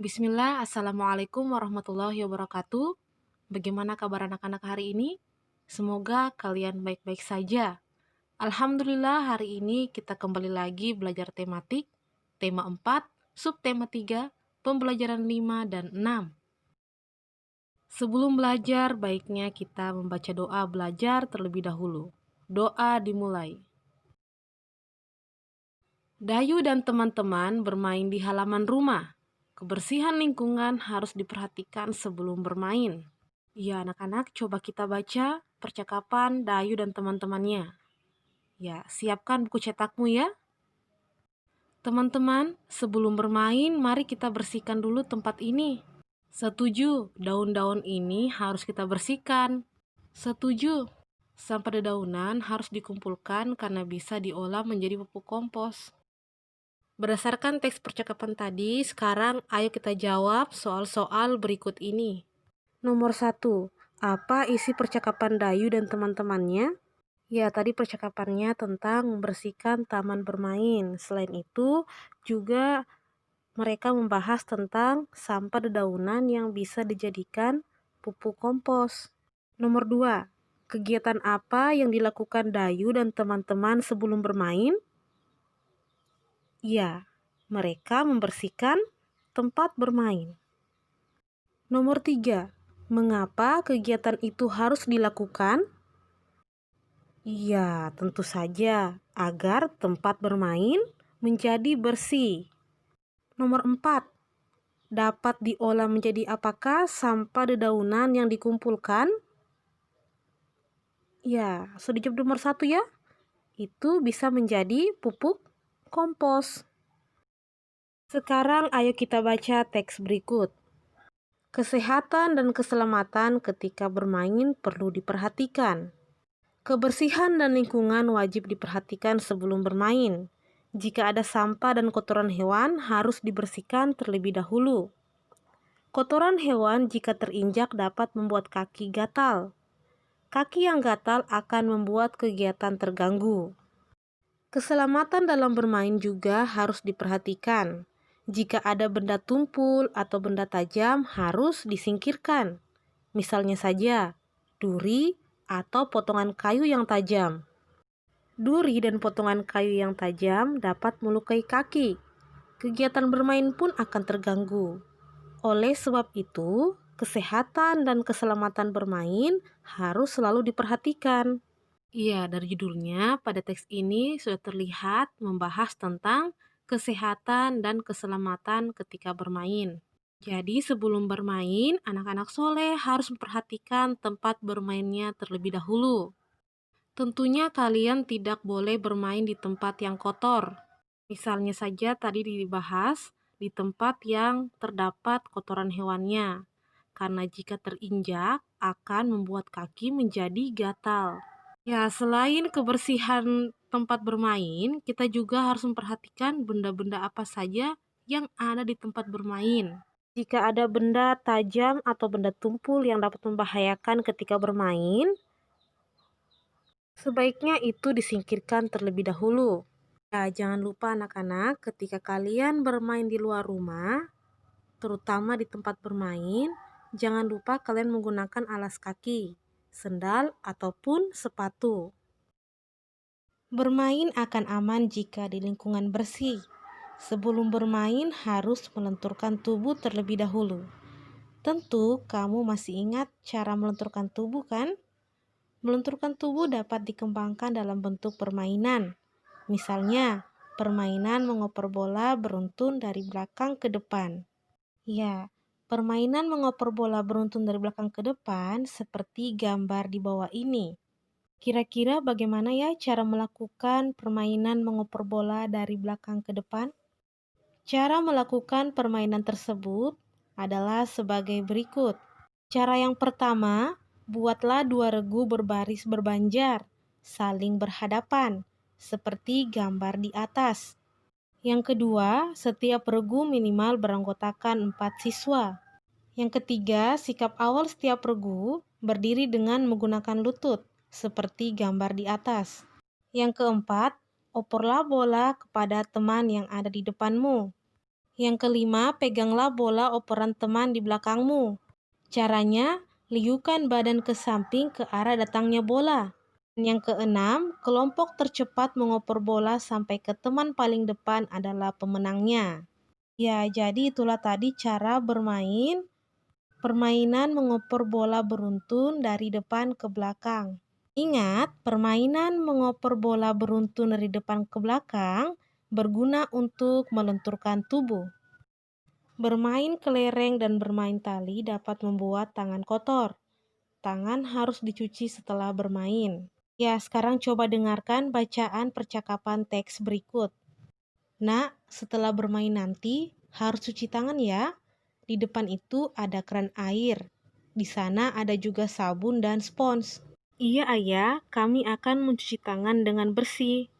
Bismillah, Assalamualaikum warahmatullahi wabarakatuh. Bagaimana kabar anak-anak hari ini? Semoga kalian baik-baik saja. Alhamdulillah, hari ini kita kembali lagi belajar tematik, tema 4, subtema 3, pembelajaran 5 dan 6. Sebelum belajar, baiknya kita membaca doa belajar terlebih dahulu. Doa dimulai. Dayu dan teman-teman bermain di halaman rumah. Kebersihan lingkungan harus diperhatikan sebelum bermain. Ya, anak-anak, coba kita baca percakapan Dayu dan teman-temannya. Ya, siapkan buku cetakmu ya. Teman-teman, sebelum bermain, mari kita bersihkan dulu tempat ini. Setuju, daun-daun ini harus kita bersihkan. Setuju, sampah dedaunan harus dikumpulkan karena bisa diolah menjadi pupuk kompos. Berdasarkan teks percakapan tadi, sekarang ayo kita jawab soal-soal berikut ini. Nomor 1. Apa isi percakapan Dayu dan teman-temannya? Ya, tadi percakapannya tentang membersihkan taman bermain. Selain itu, juga mereka membahas tentang sampah dedaunan yang bisa dijadikan pupuk kompos. Nomor 2. Kegiatan apa yang dilakukan Dayu dan teman-teman sebelum bermain? Ya, mereka membersihkan tempat bermain. Nomor 3. Mengapa kegiatan itu harus dilakukan? Ya, tentu saja agar tempat bermain menjadi bersih. Nomor 4. Dapat diolah menjadi apakah sampah dedaunan yang dikumpulkan? Ya, sudah dijawab nomor 1 ya. Itu bisa menjadi pupuk kompos. Sekarang ayo kita baca teks berikut. Kesehatan dan keselamatan ketika bermain perlu diperhatikan. Kebersihan dan lingkungan wajib diperhatikan sebelum bermain. Jika ada sampah dan kotoran hewan harus dibersihkan terlebih dahulu. Kotoran hewan jika terinjak dapat membuat kaki gatal. Kaki yang gatal akan membuat kegiatan terganggu. Keselamatan dalam bermain juga harus diperhatikan. Jika ada benda tumpul atau benda tajam harus disingkirkan. Misalnya saja, duri atau potongan kayu yang tajam. Duri dan potongan kayu yang tajam dapat melukai kaki. Kegiatan bermain pun akan terganggu. Oleh sebab itu, kesehatan dan keselamatan bermain harus selalu diperhatikan. Iya, dari judulnya pada teks ini sudah terlihat membahas tentang kesehatan dan keselamatan ketika bermain. Jadi sebelum bermain, anak-anak soleh harus memperhatikan tempat bermainnya terlebih dahulu. Tentunya kalian tidak boleh bermain di tempat yang kotor. Misalnya saja tadi dibahas di tempat yang terdapat kotoran hewannya. Karena jika terinjak akan membuat kaki menjadi gatal. Ya, selain kebersihan tempat bermain, kita juga harus memperhatikan benda-benda apa saja yang ada di tempat bermain. Jika ada benda tajam atau benda tumpul yang dapat membahayakan ketika bermain, sebaiknya itu disingkirkan terlebih dahulu. Ya, jangan lupa anak-anak, ketika kalian bermain di luar rumah, terutama di tempat bermain, jangan lupa kalian menggunakan alas kaki, sendal, ataupun sepatu. Bermain akan aman jika di lingkungan bersih. Sebelum bermain harus melenturkan tubuh terlebih dahulu. Tentu kamu masih ingat cara melenturkan tubuh kan? Melenturkan tubuh dapat dikembangkan dalam bentuk permainan. Misalnya, permainan mengoper bola beruntun dari belakang ke depan. Ya, permainan mengoper bola beruntun dari belakang ke depan seperti gambar di bawah ini. Kira-kira bagaimana ya cara melakukan permainan mengoper bola dari belakang ke depan? Cara melakukan permainan tersebut adalah sebagai berikut. Cara yang pertama, buatlah dua regu berbaris berbanjar, saling berhadapan, seperti gambar di atas. Yang kedua, setiap regu minimal beranggotakan 4 siswa. Yang ketiga, sikap awal setiap regu berdiri dengan menggunakan lutut, seperti gambar di atas. Yang keempat, operlah bola kepada teman yang ada di depanmu. Yang kelima, peganglah bola operan teman di belakangmu. Caranya, liukan badan ke samping ke arah datangnya bola. Yang keenam, kelompok tercepat mengoper bola sampai ke teman paling depan adalah pemenangnya. Ya, jadi itulah tadi cara bermain permainan mengoper bola beruntun dari depan ke belakang. Ingat, permainan mengoper bola beruntun dari depan ke belakang berguna untuk melenturkan tubuh. Bermain kelereng dan bermain tali dapat membuat tangan kotor. Tangan harus dicuci setelah bermain. Ya, sekarang coba dengarkan bacaan percakapan teks berikut. Nak, setelah bermain nanti harus cuci tangan ya. Di depan itu ada keran air. Di sana ada juga sabun dan spons. Iya ayah, kami akan mencuci tangan dengan bersih.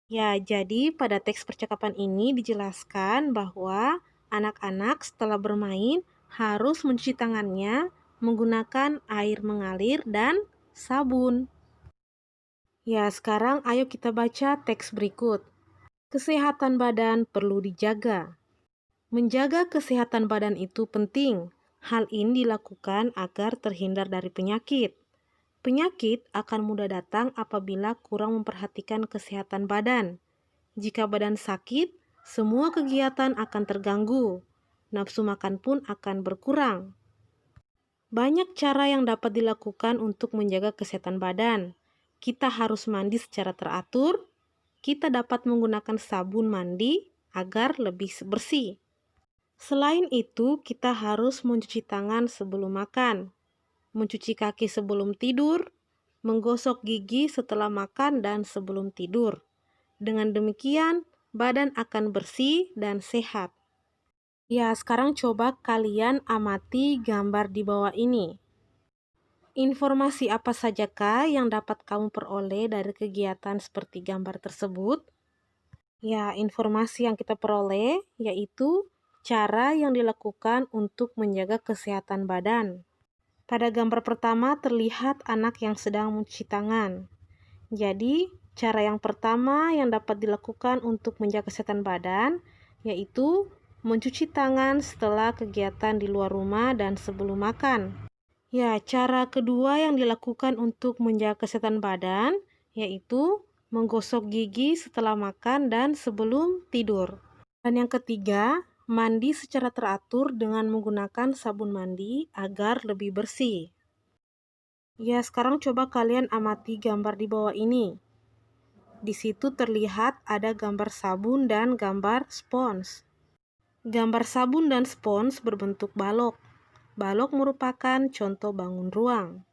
Ya, jadi pada teks percakapan ini dijelaskan bahwa anak-anak setelah bermain harus mencuci tangannya menggunakan air mengalir dan sabun. Ya, sekarang ayo kita baca teks berikut. Kesehatan badan perlu dijaga. Menjaga kesehatan badan itu penting. Hal ini dilakukan agar terhindar dari penyakit. Penyakit akan mudah datang apabila kurang memperhatikan kesehatan badan. Jika badan sakit, semua kegiatan akan terganggu. Nafsu makan pun akan berkurang. Banyak cara yang dapat dilakukan untuk menjaga kesehatan badan. Kita harus mandi secara teratur. Kita dapat menggunakan sabun mandi agar lebih bersih. Selain itu, kita harus mencuci tangan sebelum makan, mencuci kaki sebelum tidur, menggosok gigi setelah makan dan sebelum tidur. Dengan demikian, badan akan bersih dan sehat. Ya, sekarang coba kalian amati gambar di bawah ini. Informasi apa sajakah yang dapat kamu peroleh dari kegiatan seperti gambar tersebut? Ya, informasi yang kita peroleh yaitu cara yang dilakukan untuk menjaga kesehatan badan. Pada gambar pertama terlihat anak yang sedang mencuci tangan. Jadi, cara yang pertama yang dapat dilakukan untuk menjaga kesehatan badan yaitu mencuci tangan setelah kegiatan di luar rumah dan sebelum makan. Ya, cara kedua yang dilakukan untuk menjaga kesehatan badan yaitu menggosok gigi setelah makan dan sebelum tidur. Dan yang ketiga, mandi secara teratur dengan menggunakan sabun mandi agar lebih bersih. Ya, sekarang coba kalian amati gambar di bawah ini. Di situ terlihat ada gambar sabun dan gambar spons. Gambar sabun dan spons berbentuk balok. Balok merupakan contoh bangun ruang.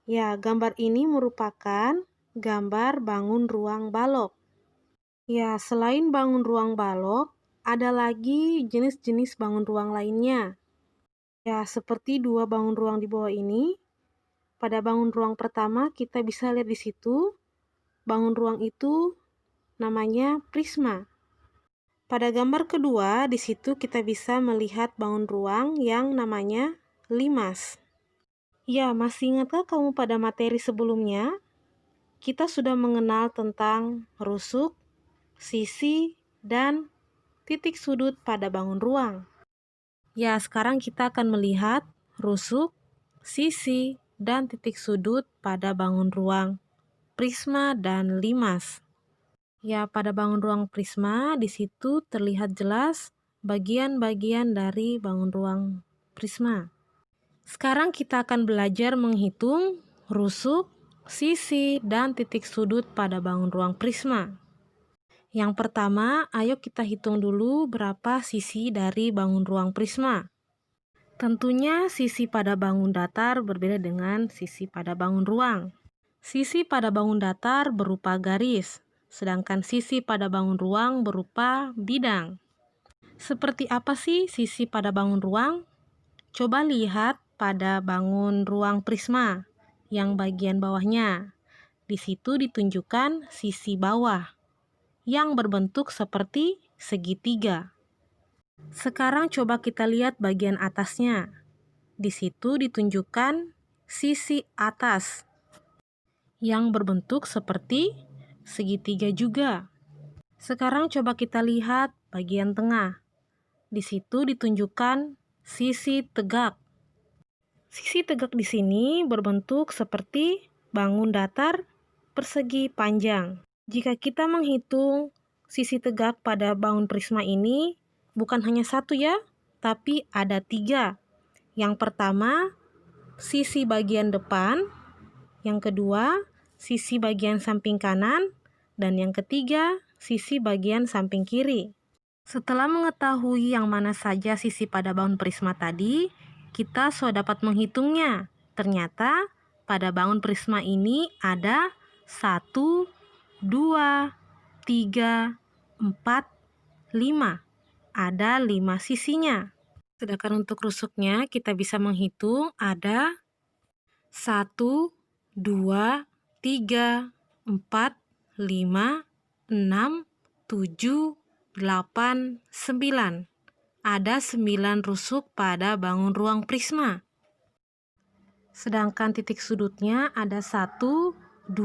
Ya, gambar ini merupakan gambar bangun ruang balok. Ya, selain bangun ruang balok, ada lagi jenis-jenis bangun ruang lainnya. Ya, seperti dua bangun ruang di bawah ini. Pada bangun ruang pertama, kita bisa lihat di situ, bangun ruang itu namanya prisma. Pada gambar kedua, di situ kita bisa melihat bangun ruang yang namanya limas. Ya, masih ingatkah kamu pada materi sebelumnya? Kita sudah mengenal tentang rusuk, sisi, dan titik sudut pada bangun ruang. Ya, sekarang kita akan melihat rusuk, sisi, dan titik sudut pada bangun ruang prisma dan limas. Ya, pada bangun ruang prisma di situ terlihat jelas bagian-bagian dari bangun ruang prisma. Sekarang kita akan belajar menghitung rusuk, sisi, dan titik sudut pada bangun ruang prisma. Yang pertama, ayo kita hitung dulu berapa sisi dari bangun ruang prisma. Tentunya sisi pada bangun datar berbeda dengan sisi pada bangun ruang. Sisi pada bangun datar berupa garis, sedangkan sisi pada bangun ruang berupa bidang. Seperti apa sih sisi pada bangun ruang? Coba lihat pada bangun ruang prisma yang bagian bawahnya. Di situ ditunjukkan sisi bawah yang berbentuk seperti segitiga. Sekarang coba kita lihat bagian atasnya. Di situ ditunjukkan sisi atas yang berbentuk seperti segitiga juga. Sekarang coba kita lihat bagian tengah. Di situ ditunjukkan sisi tegak. Sisi tegak di sini berbentuk seperti bangun datar persegi panjang. Jika kita menghitung sisi tegak pada bangun prisma ini, bukan hanya satu ya, tapi ada 3. Yang pertama, sisi bagian depan. Yang kedua, sisi bagian samping kanan. Dan yang ketiga, sisi bagian samping kiri. Setelah mengetahui yang mana saja sisi pada bangun prisma tadi, kita sudah dapat menghitungnya. Ternyata pada bangun prisma ini ada 1, 2, 3, 4, 5. Ada 5 sisinya. Sedangkan untuk rusuknya kita bisa menghitung ada 1, 2, 3, 4, 5, 6, 7, 8, 9. Ada 9 rusuk pada bangun ruang prisma. Sedangkan titik sudutnya ada 1, 2,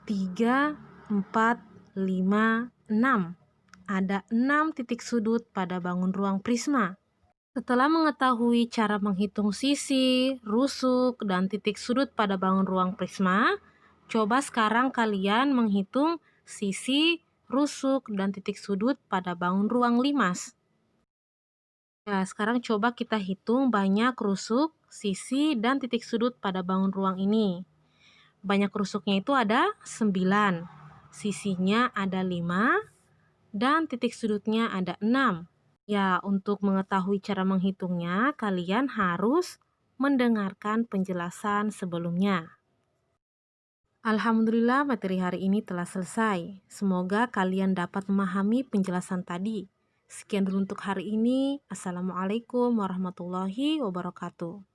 3, 4, 5, 6. Ada 6 titik sudut pada bangun ruang prisma. Setelah mengetahui cara menghitung sisi, rusuk, dan titik sudut pada bangun ruang prisma, coba sekarang kalian menghitung sisi, rusuk, dan titik sudut pada bangun ruang limas. Ya, sekarang coba kita hitung banyak rusuk, sisi, dan titik sudut pada bangun ruang ini. Banyak rusuknya itu ada 9, sisinya ada 5, dan titik sudutnya ada 6. Ya, untuk mengetahui cara menghitungnya, kalian harus mendengarkan penjelasan sebelumnya. Alhamdulillah, materi hari ini telah selesai. Semoga kalian dapat memahami penjelasan tadi. Sekian dulu untuk hari ini. Assalamualaikum warahmatullahi wabarakatuh.